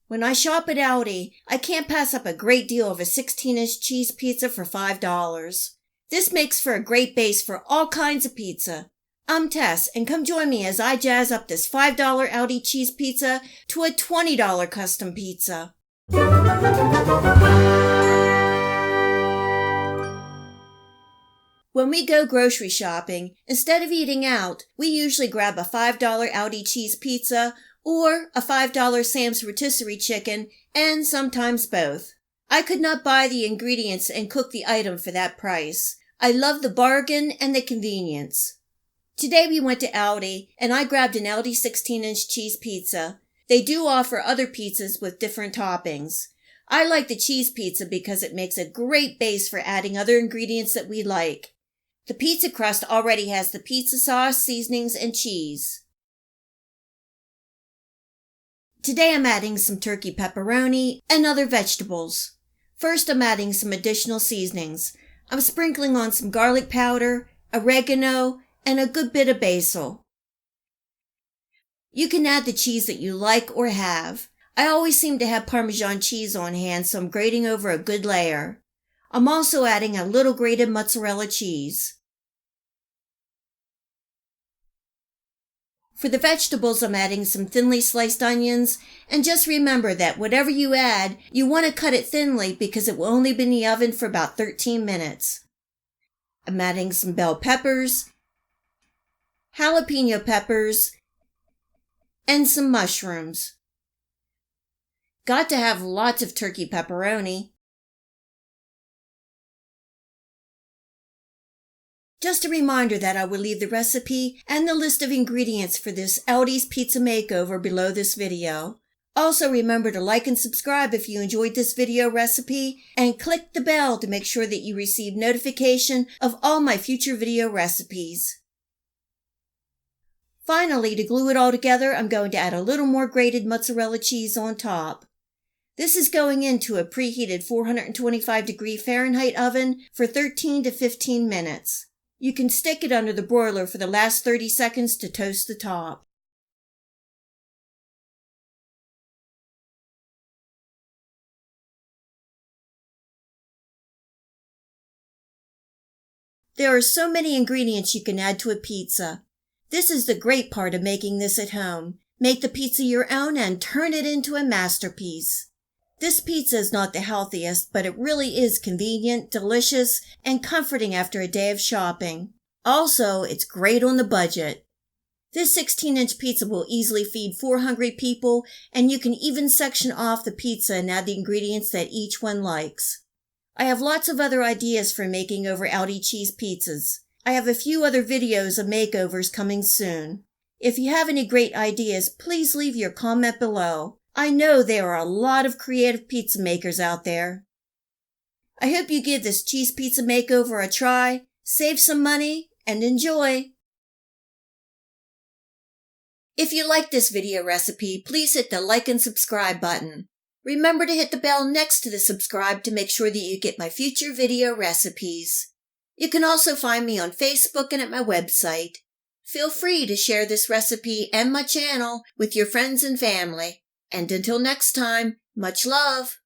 When I shop at Aldi, I can't pass up a great deal of a 16-inch cheese pizza for $5. This makes for a great base for all kinds of pizza. I'm Tess, and come join me as I jazz up this $5 Aldi cheese pizza to a $20 custom pizza. When we go grocery shopping, instead of eating out, we usually grab a $5 Aldi cheese pizza or a $5 Sam's rotisserie chicken, and sometimes both. I could not buy the ingredients and cook the item for that price. I love the bargain and the convenience. Today we went to Aldi, and I grabbed an Aldi 16-inch cheese pizza. They do offer other pizzas with different toppings. I like the cheese pizza because it makes a great base for adding other ingredients that we like. The pizza crust already has the pizza sauce, seasonings, and cheese. Today I'm adding some turkey pepperoni and other vegetables. First I'm adding some additional seasonings. I'm sprinkling on some garlic powder, oregano, and a good bit of basil. You can add the cheese that you like or have. I always seem to have Parmesan cheese on hand, so I'm grating over a good layer. I'm also adding a little grated mozzarella cheese. For the vegetables, I'm adding some thinly sliced onions, and just remember that whatever you add, you want to cut it thinly because it will only be in the oven for about 13 minutes. I'm adding some bell peppers, jalapeno peppers, and some mushrooms. Got to have lots of turkey pepperoni. Just a reminder that I will leave the recipe and the list of ingredients for this Aldi's Pizza Makeover below this video. Also remember to like and subscribe if you enjoyed this video recipe, and click the bell to make sure that you receive notification of all my future video recipes. Finally, to glue it all together, I'm going to add a little more grated mozzarella cheese on top. This is going into a preheated 425-degree Fahrenheit oven for 13 to 15 minutes. You can stick it under the broiler for the last 30 seconds to toast the top. There are so many ingredients you can add to a pizza. This is the great part of making this at home. Make the pizza your own and turn it into a masterpiece. This pizza is not the healthiest, but it really is convenient, delicious, and comforting after a day of shopping. Also, it's great on the budget. This 16-inch pizza will easily feed 4 hungry people, and you can even section off the pizza and add the ingredients that each one likes. I have lots of other ideas for making over Aldi cheese pizzas. I have a few other videos of makeovers coming soon. If you have any great ideas, please leave your comment below. I know there are a lot of creative pizza makers out there. I hope you give this cheese pizza makeover a try, save some money, and enjoy. If you like this video recipe, please hit the like and subscribe button. Remember to hit the bell next to the subscribe to make sure that you get my future video recipes. You can also find me on Facebook and at my website. Feel free to share this recipe and my channel with your friends and family. And until next time, much love.